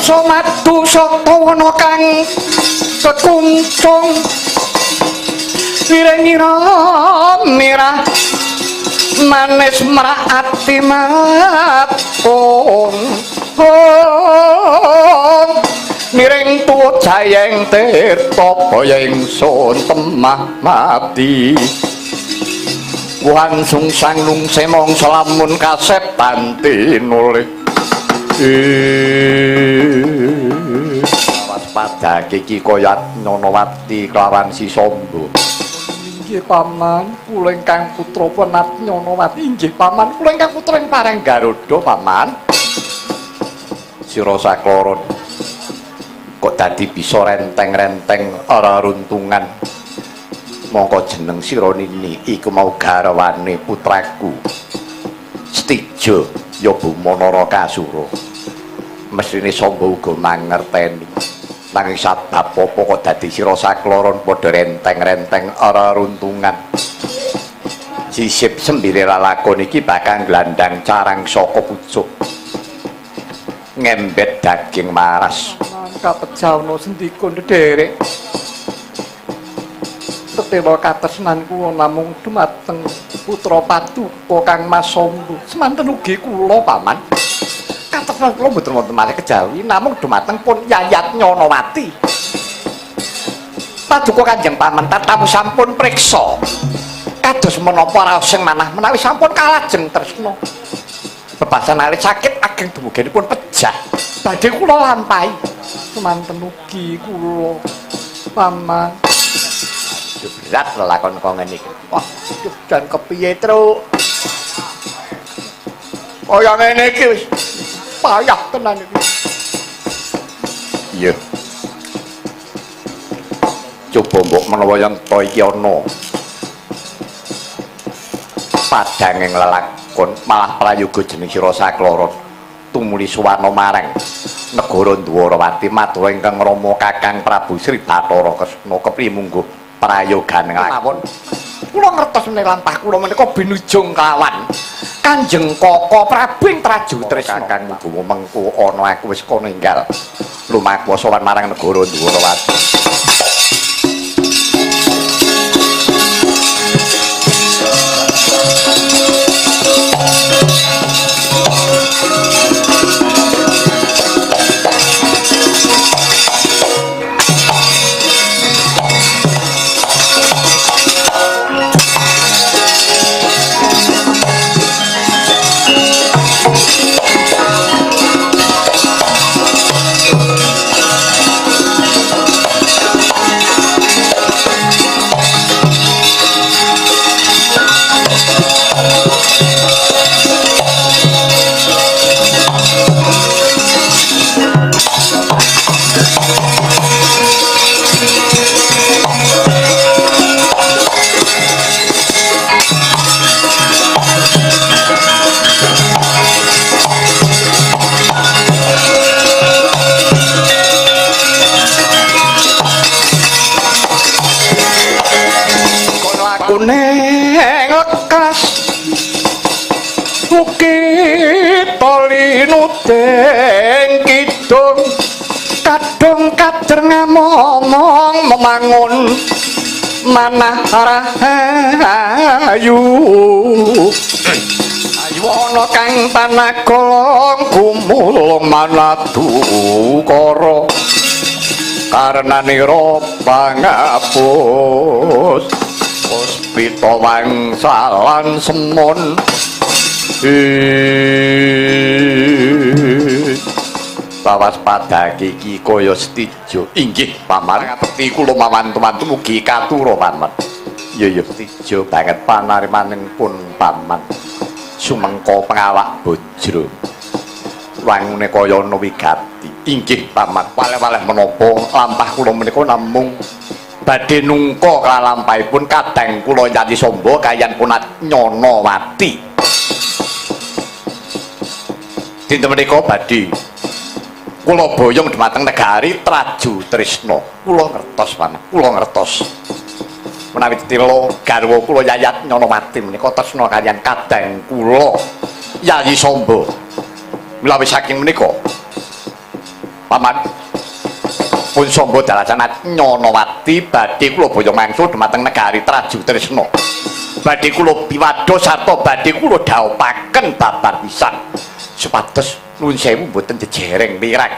Somatu satawana kang kekuncung wirengira mirah manis meraati matun miring tuwa jayeng tirta bayeng sun temah mati wan sungsang lungse mangsa lamun kasetan tinulih waspada iki kaya Nyanawati kelawan si Samba. Inggih paman, kula ingkang putra Penat Nyanawati. Inggih paman, kula ingkang putra ing Pareng Garuda paman. Sira sakloron kok dadi bisa renteng-renteng ora runtungan. Mongko jeneng sira nini iku mau garwane putraku. Setija ya Bumanara Kasura. Mesthine Samba uga mangerteni. Nanging sabab apa kok dadi sira sakloron padha renteng-renteng ora runtungan. Sisip sembire lalakon iki bakal glandang carang saka pucuk. Ngembet daging maras. Kapejawna sendika ndherek. Tetewa katresnanku namung dumateng putra Paduka Kang Mas Samba. Semanten ugi kula paman. Katresnan kula mboten wonten malih kejawi namung dumateng pun Yayat Nyanawati. Paduka Kanjeng Paman tatamu sampun priksa. Kados menapa raos sing manah menawi sampun kalajeng tresna. Bebasan alit sakit ageng dumugenipun pejah. Badhe kula lampahi. Semanten ugi kula paman. Berat lelakon kok ngene iki. Wah, dan kepiye, Truk? Kaya ngene iki wis payah tenan iki. Iya. Coba mbok menawa yen to iki ana padhanging lelakon malah prayoga jeneng sira sakloron tumuli suwarna marang negara Dwarawati matur ingkang Rama Kakang Prabu Sri Bathara Kresna kepriye mungguh prayogan nglakon. Kula ngertos menawi lampah kula menika binujung kelawan Kanjeng Kaka Prabu ing Traju Tresna. Kakang mungguh mengko ana aku wis kono enggal lumakwa sowan marang negara Dwarawati. Deng kidung kadung kader ngamomong memangun manah rahayu ayu ana kang panagala gumulung manadukara karenanira pangapus puspita wangsalan semon bawas pada iki kaya Setija. Inggih paman, ngati kula mawantu-wantu mugi katura paman. Ya Setija banget panarimanipun paman. Sumengko pengawak bojro. Wangune kaya ana wigati. Inggih paman, waleh-waleh menapa lampah kula menika namung badhe nungka kalalampahipun kadang kula Yati Samba kayan Punat Nyanawati. Dinten menika badhe kula boyong dhumateng negari Traju Tresna. Kula ngertos paman, kula ngertos. menawi titilo garwa kula Yayat Nyanawati menika tresna kaliyan kadang kula Yayi Samba. Mulawi saking menika Paman pun Samba Dalasanat Nyanawati badhe kula boyong mangsul dhumateng negari Traju Tresna. Badhe kula piwadha sarta badhe kula dhaopaken babar pisan supados nuwun sewu mboten jejereng pirang.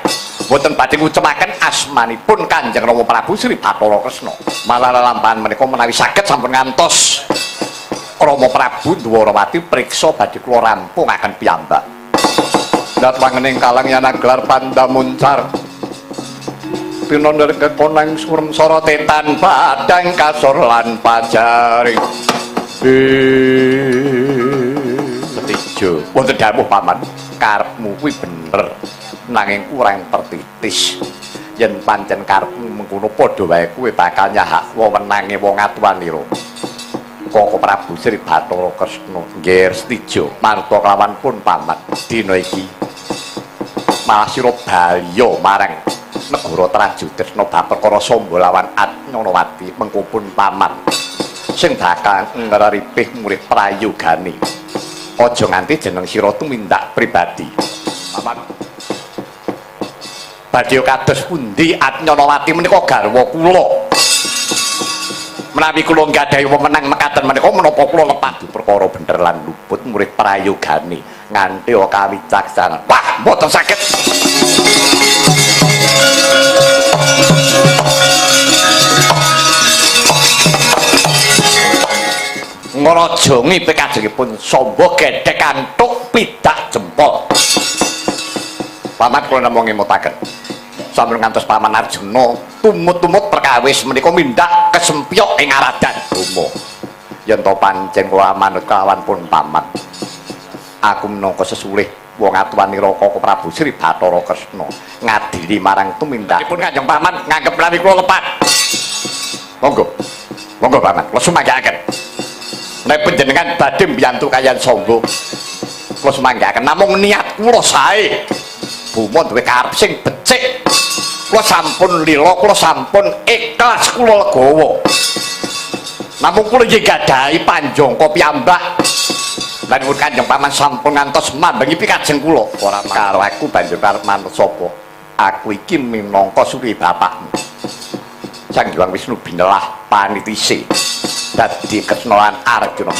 Mboten badhe ngucemaken asmanipun Kanjeng Rama Prabu Sri Bathara Kresna. Malah lelampahan menika menawi saged sampun ngantos Rama Prabu Dwarawati priksa badhe kula rampungaken piyambak. Dat pangening kalang yana gelar pandamuncar. Pinonder kekonang surem sorotetan padang kasor lan pajaring. Tijo, wonten dawuh Paman, karepmu kuwi bener. Nanging kurang tertitis yen pancen karepmu mengkono padha wae kowe bakal nyahak wewenange wong atuwanira Koko Prabu Sri Bathara Kresna. Nggih Restijo marta kelawan pun Paman dina iki malah sira balya marang negara Traju Tresna bab perkara Samba lawan Atnyanawati mengko pun Paman sing bakal ngreripih murih prayogane aja nganti jeneng sira tumindak pribadi Paman. Badhe kados pundi Atnyanawati menika garwa kula. Menawi kula nggadahi wewenang mekaten menika menapa kula lepadu perkara bener lan luput murid prayogane nganti kawicaksanan. Wah, mboten saged. Ngaraja ngipik kajengipun Samba gedhek kanthuk pidak jempol. Paman kula namung ngemutaken sampun ngantos Paman Arjuna tumut-tumut perkawis menika mindak kesempyok ing aradan Rama. Yen to pancen kula manut kelawan pun Paman, aku minangka sesulih wong atuwanira Koko Prabu Sri Bathara Kresna ngadili marang tumindakipun Kanjeng Paman nganggep menawi kula lepat. Monggo. Monggo Paman, kula sumanggaken. Nek panjenengan badhe mbiyantu kaliyan Samba, kula sumanggaken namung niat kula sae. Buma duwe karep sing becik. Kula sampun lila, kula sampun ikhlas, kula legawa. Namung kula nggih gadahi panjangka piyambak. Lan nuwun Kanjeng Paman sampun ngantos mambengi pikajeng kula. Ora karo aku banjur karep manut sapa? Aku iki minangka suri bapakmu. Sang Hyang Wisnu binelah panitise. Dadi Kresna Arjuna.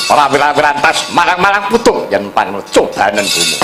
Ora wirang-wirantas marang-marang putung yen panjenengan cobanen bumi.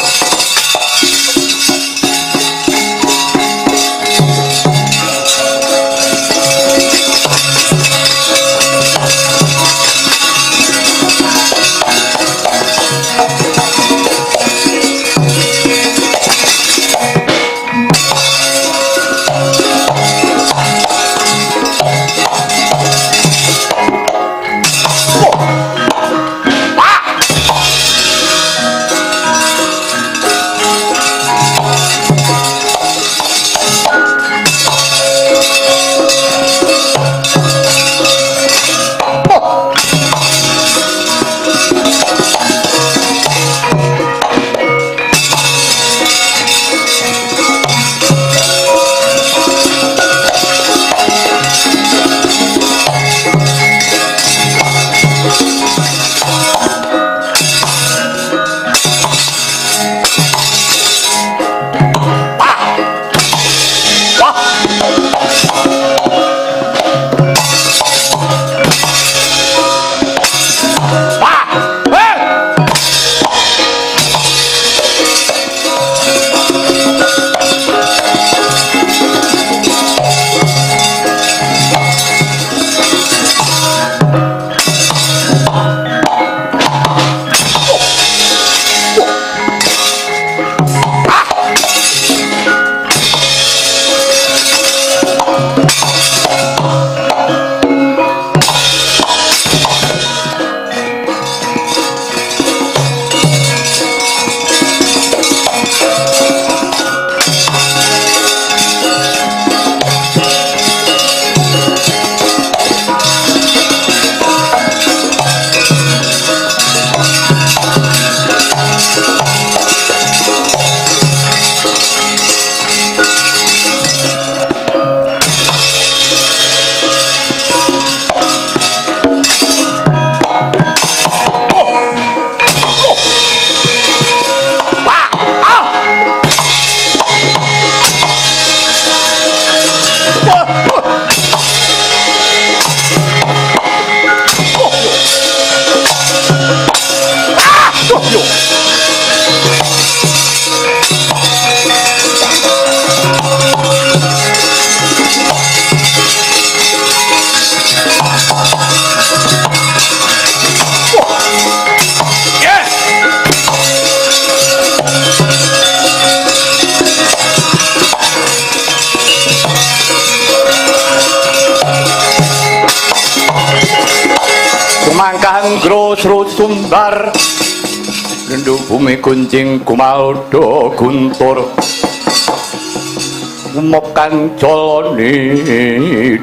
mangkang grosro sumbar Gendu bumi kuncing kumaudo guntur Umopkan joloni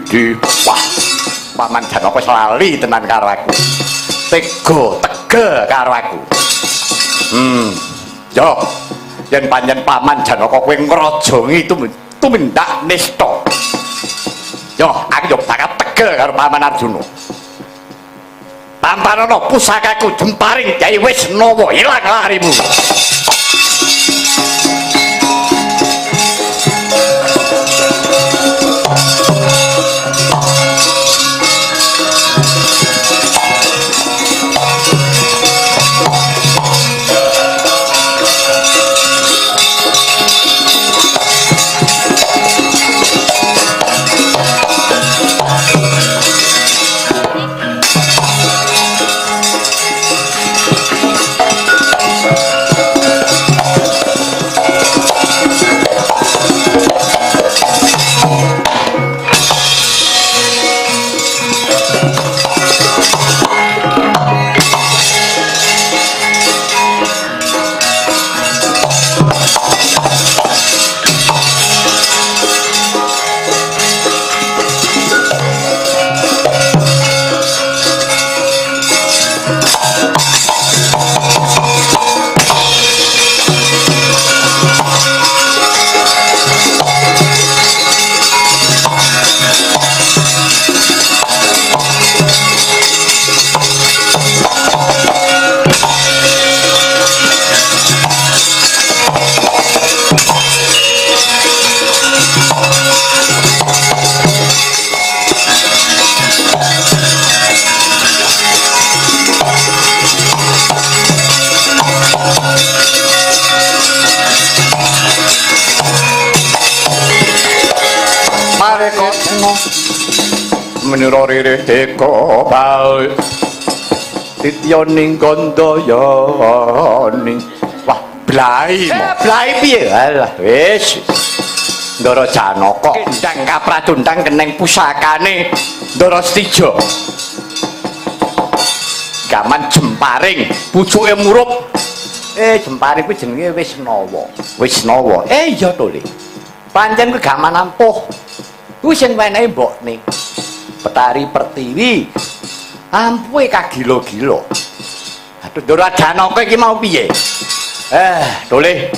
di wah Paman Janaka selali tenan karo aku tega karo aku yo yen panjen Paman Janaka kowe ngrajangi tumindak nista yo aku yo bakal tega karo Paman Arjuna Tamparana pusakaku jemparing Kyai Wisnawa ilang larimu menira ririh teka bae tityaning gandayani wah blai blai piye alah wis Ndara Janaka kendang kapradondang keneng pusakane Ndara Stija gaman jemparing pucuke murup jemparing kuwi jenenge Wisnawa iya to Le pancen kuwi gaman ampuh kuwi sing wenehi mbokne Betari Pertiwi ampuhe kagila-gila aduh Ndara Janaka iki mau piye Dole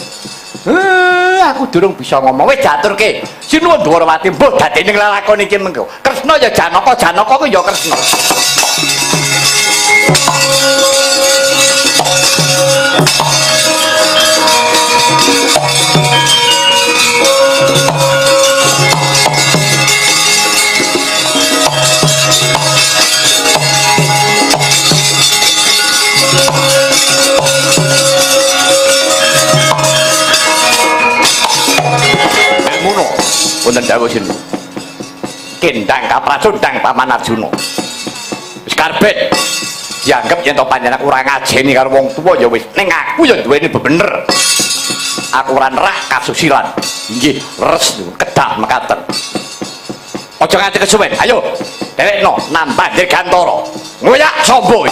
aku durung bisa ngomong wis jaturke sinuwun Dwarawati mbuh dadene lelakon iki mengko Kresna ya Janaka ku ya Kresna wonten dawuh sinu kendang kapradondang Paman Arjuna wis karbet dianggep yen to panjenengan kurang ngajeni karo wong tuwa ya wis ning aku ya duweni bebener aku ora nerak kasusilan inggih leres kedah mekaten aja nganti kesuwen ayo dhewekno nambah dirgantara ngoyak sombo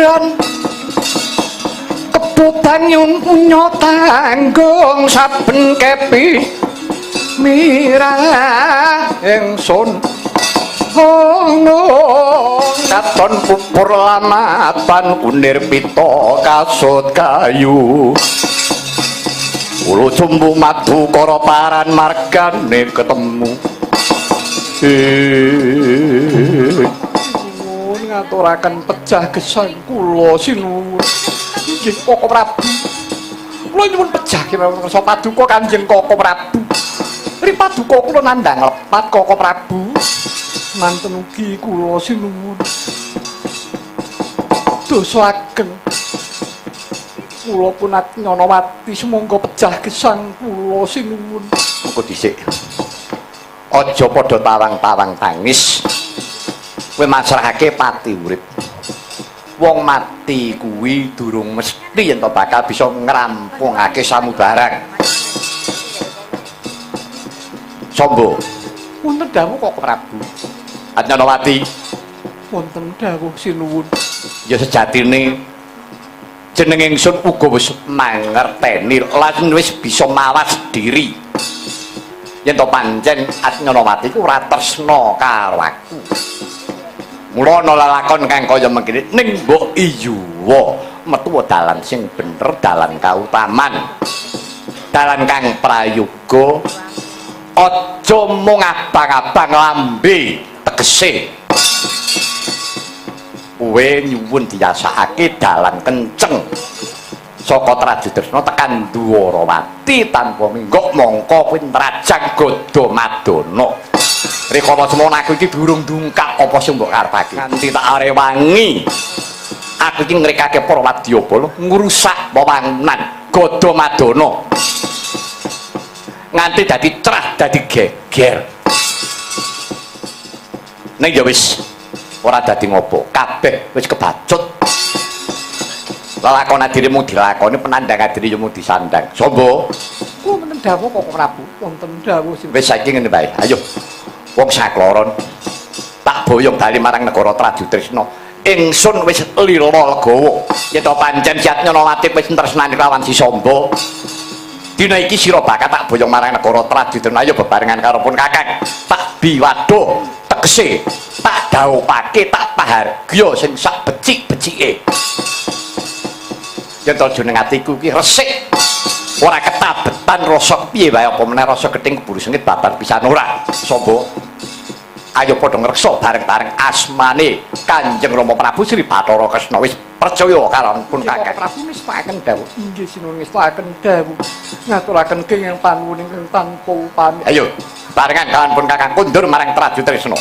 Piran kebutan yung punya tanggung saben kepi mirah ingsun katon pupur lamatan kunir pita kasut kayu ulu jumbu madu kara paran margane ketemu ngaturaken pejah gesang kula sinuwun inggih Koko Prabu kula nyuwun pejah kirsa paduka Kanjeng Koko Prabu ripaduka kula nandhang lepat Koko Prabu manten ugi kula sinuwun dosa ageng kula punat Nyanawati sumangga pejah gesang kula sinuwun mengko dhisik aja padha tawang-tawang tangis kowe masrahake pati urip wong mati kuwi durung mesti yen to bakal bisa ngrampungake samubarang Sombo wonten dawuh Koko Prabu Nyanawati wonten dawuh sinuwun ya sejatine jeneng ingsun uga wis mangerteni lan wis bisa mawas diri yen to pancen Nyanawati ku ora tresna karo aku mula ana lelakon kang kaya mengkene ning mbok iyuwa metu dalan sing bener dalan kautaman dalan kang prayoga aja mung abang-abang lambe tegese kowe nyuwun diasakake dalan kenceng saka Trajutresna tekan Dwarawati tanpa minggok mongko kowe nrajang Gada Madana rikala semono aku iki durung dungkak apa sing mbok karepake nganti tak arewangi aku iki ngrekake para wadyabala ngrusak wewangunan Gada Madana nganti dadi trah dadi geger ning ya wis ora dadi ngopo kabeh wis kebacut lelakon adirimu dilakoni penandhang adirimu disandang Sombo wonten dawuh Koko Prabu wonten dawuh wis saiki ngene bae ayo wong sakloron tak boyong bali marang negara Trajutresna ingsun wis lila legawa yen to pancen Siat Nyanawati wis tresnani lawan si Sombo dina iki sira bakal tak boyong marang negara Trajutresna ayo bebarengan karo pun Kakang tak biwado tegese tak dhawuhake tak pahargya sing sak becik-becike yen to jeneng atiku iki resik ora ketabetan rasa piye wae apa meneh rasa gething keburu sengit babar pisan ora Sombo ayo padha ngreksa bareng-bareng asmane Kanjeng Rama Prabu Sri Bathara Kresna wis percaya karo pun Kakang Prabu ngestakaken dawuh inggih sinuwun ngestakaken dawuh ngaturaken kenging panuwun ingkang tanpa upami ayo barengan kalian pun Kakang kundur marang Trajutresna